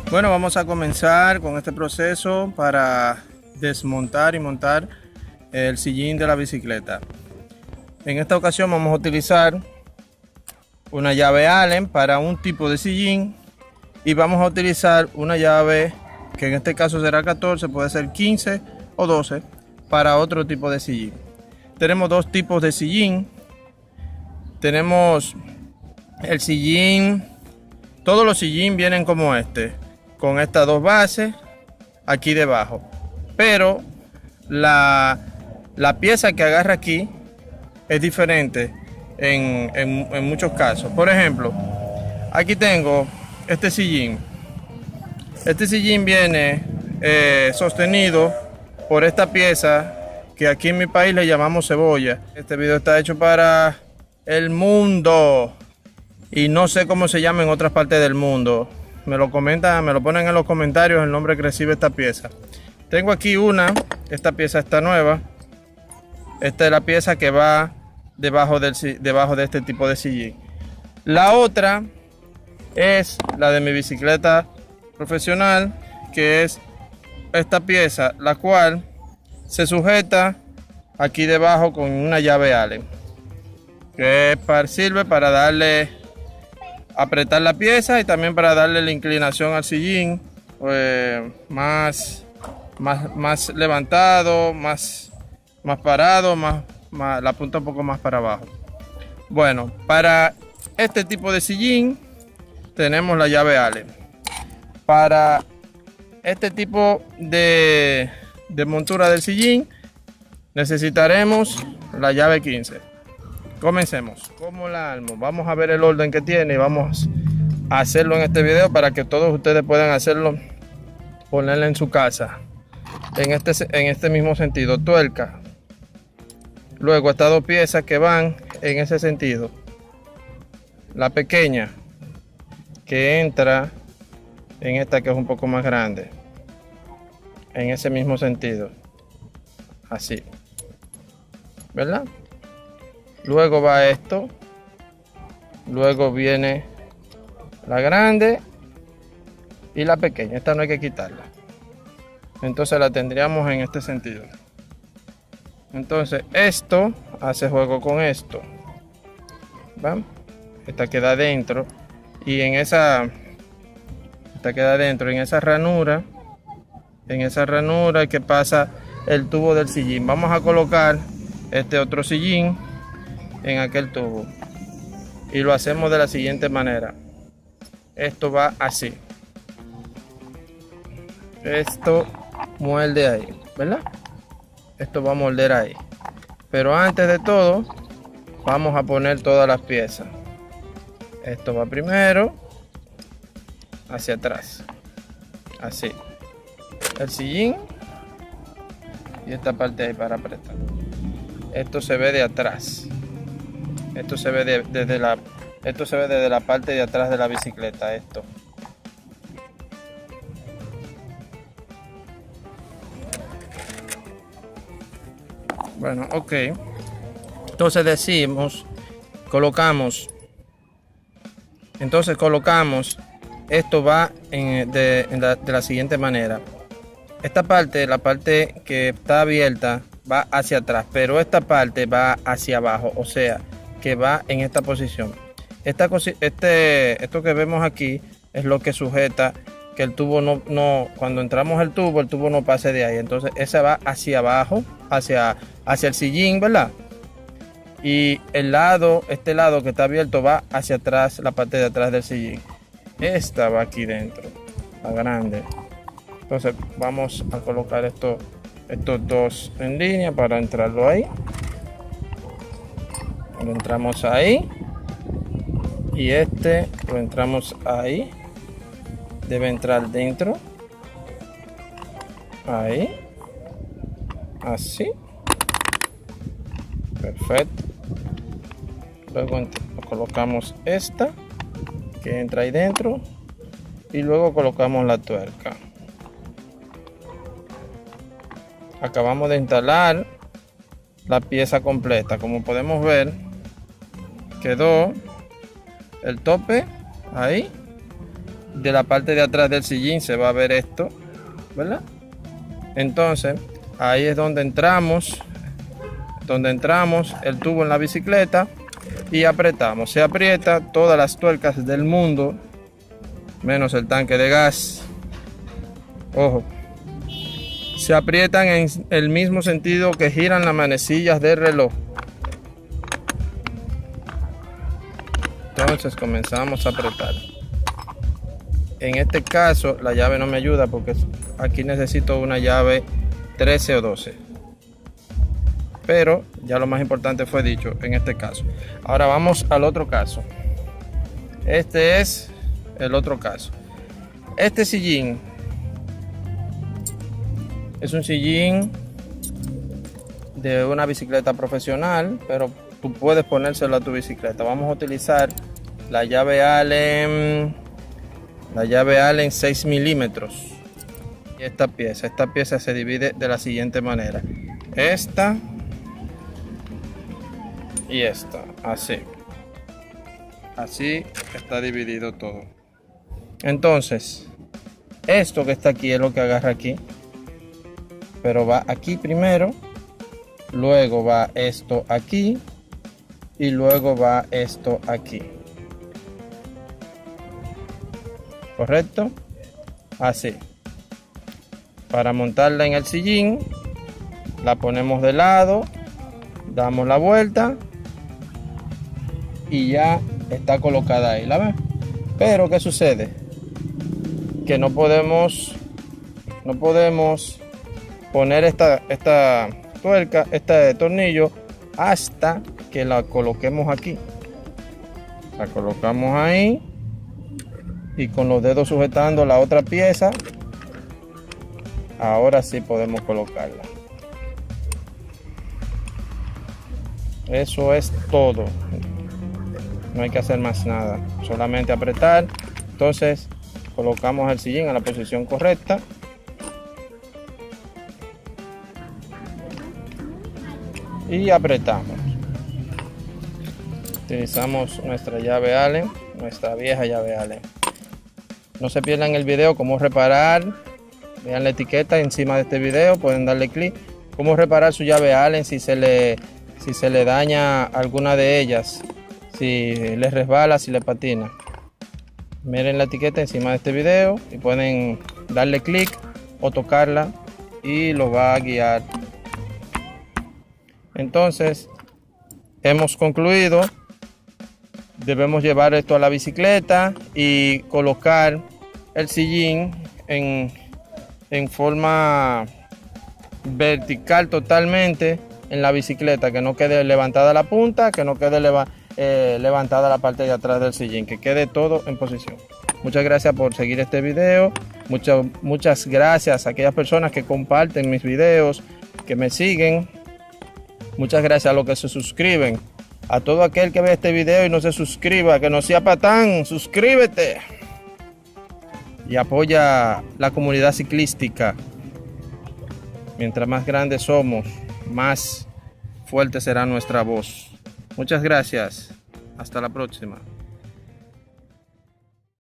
Bueno, vamos a comenzar con este proceso para desmontar y montar el sillín de la bicicleta. En esta ocasión vamos a utilizar una llave Allen para un tipo de sillín y vamos a utilizar una llave que en este caso será 14, puede ser 15 o 12 para otro tipo de sillín. Tenemos dos tipos de sillín. Tenemos el sillín, todos los sillín vienen como este, con estas dos bases aquí debajo, pero la pieza que agarra aquí es diferente en muchos casos. Por ejemplo, aquí tengo este sillín. Este sillín viene sostenido por esta pieza que aquí en mi país le llamamos cebolla. Este video está hecho para el mundo y no sé cómo se llama en otras partes del mundo. Me lo comentan, me lo ponen en los comentarios el nombre que recibe esta pieza. Tengo aquí esta pieza está nueva. Esta es la pieza que va debajo de este tipo de sillín. La otra es la de mi bicicleta profesional, que es esta pieza, la cual se sujeta aquí debajo con una llave Allen, que sirve para darle, apretar la pieza y también para darle la inclinación al sillín, más levantado, más parado, la punta un poco más para abajo. Bueno, para este tipo de sillín tenemos la llave Allen. Para este tipo de montura del sillín necesitaremos la llave 15. Comencemos. ¿Cómo la armo? Vamos a ver el orden que tiene y vamos a hacerlo en este video para que todos ustedes puedan hacerlo, ponerla en su casa en este mismo sentido. Tuerca, luego estas dos piezas que van en ese sentido, la pequeña que entra en esta que es un poco más grande, en ese mismo sentido, así, ¿verdad? Luego va esto, luego viene la grande y la pequeña. Esta no hay que quitarla, entonces la tendríamos en este sentido. Entonces esto hace juego con esto, ¿va? Esta queda dentro y esta queda dentro en esa ranura que pasa el tubo del sillín. Vamos a colocar este otro sillín en aquel tubo y lo hacemos de la siguiente manera. Esto va así, esto muerde ahí, ¿verdad? Esto va a moldear ahí, pero antes de todo vamos a poner todas las piezas. Esto va primero hacia atrás, así, el sillín y esta parte ahí para apretar. Esto se ve de atrás, esto se ve desde la parte de atrás de la bicicleta. Esto bueno, ok, entonces colocamos esto va de la siguiente manera. Esta parte, la parte que está abierta, va hacia atrás, pero esta parte va hacia abajo, o sea que va en esta posición. Esto que vemos aquí es lo que sujeta que el tubo no cuando entramos el tubo no pase de ahí. Entonces esa va hacia abajo, hacia el sillín, ¿verdad? Y este lado que está abierto va hacia atrás, la parte de atrás del sillín. Esta va aquí dentro, la grande. Entonces vamos a colocar estos dos en línea para entrarlo ahí. Lo entramos ahí y lo entramos ahí. Debe entrar dentro, ahí, así, perfecto. Luego colocamos esta que entra ahí dentro y luego colocamos la tuerca. Acabamos de instalar la pieza completa. Como podemos ver, quedó el tope ahí de la parte de atrás del sillín se va a ver esto, ¿verdad? Entonces ahí es donde entramos el tubo en la bicicleta y apretamos. Se aprieta todas las tuercas del mundo, menos el tanque de gas. Ojo, se aprietan en el mismo sentido que giran las manecillas del reloj. Entonces comenzamos a apretar. En este caso la llave no me ayuda porque aquí necesito una llave 13 o 12. Pero ya lo más importante fue dicho en este caso. Ahora vamos al otro caso. Este es el otro caso. Este sillín es un sillín de una bicicleta profesional, pero tú puedes ponérselo a tu bicicleta. Vamos a utilizar la llave Allen 6 milímetros. Y esta pieza se divide de la siguiente manera: esta y esta, así está dividido todo. Entonces esto que está aquí es lo que agarra aquí, pero va aquí primero, luego va esto aquí y luego va esto aquí, ¿correcto? Así. Para montarla en el sillín la ponemos de lado, damos la vuelta y ya está colocada ahí, ¿la ves? Pero ¿qué sucede? Que no podemos poner esta tuerca, este tornillo, hasta que la coloquemos aquí. La colocamos ahí y con los dedos sujetando la otra pieza, ahora sí podemos colocarla. Eso es todo. No hay que hacer más nada, solamente apretar. Entonces colocamos el sillín a la posición correcta y apretamos. Utilizamos nuestra llave Allen, nuestra vieja llave Allen. No se pierdan el video cómo reparar. Vean la etiqueta encima de este video, pueden darle clic. Cómo reparar su llave Allen si se le daña alguna de ellas, si les resbala, si le patina. Miren la etiqueta encima de este video y pueden darle clic o tocarla y lo va a guiar. Entonces hemos concluido. Debemos llevar esto a la bicicleta y colocar el sillín en forma vertical totalmente en la bicicleta, que no quede levantada la punta, que no quede levantada la parte de atrás del sillín, que quede todo en posición. Muchas gracias por seguir este video. Muchas gracias a aquellas personas que comparten mis videos, que me siguen. Muchas gracias a los que se suscriben. A todo aquel que ve este video y no se suscriba, que no sea patán, suscríbete y apoya la comunidad ciclística. Mientras más grandes somos, más fuerte será nuestra voz. Muchas gracias. Hasta la próxima.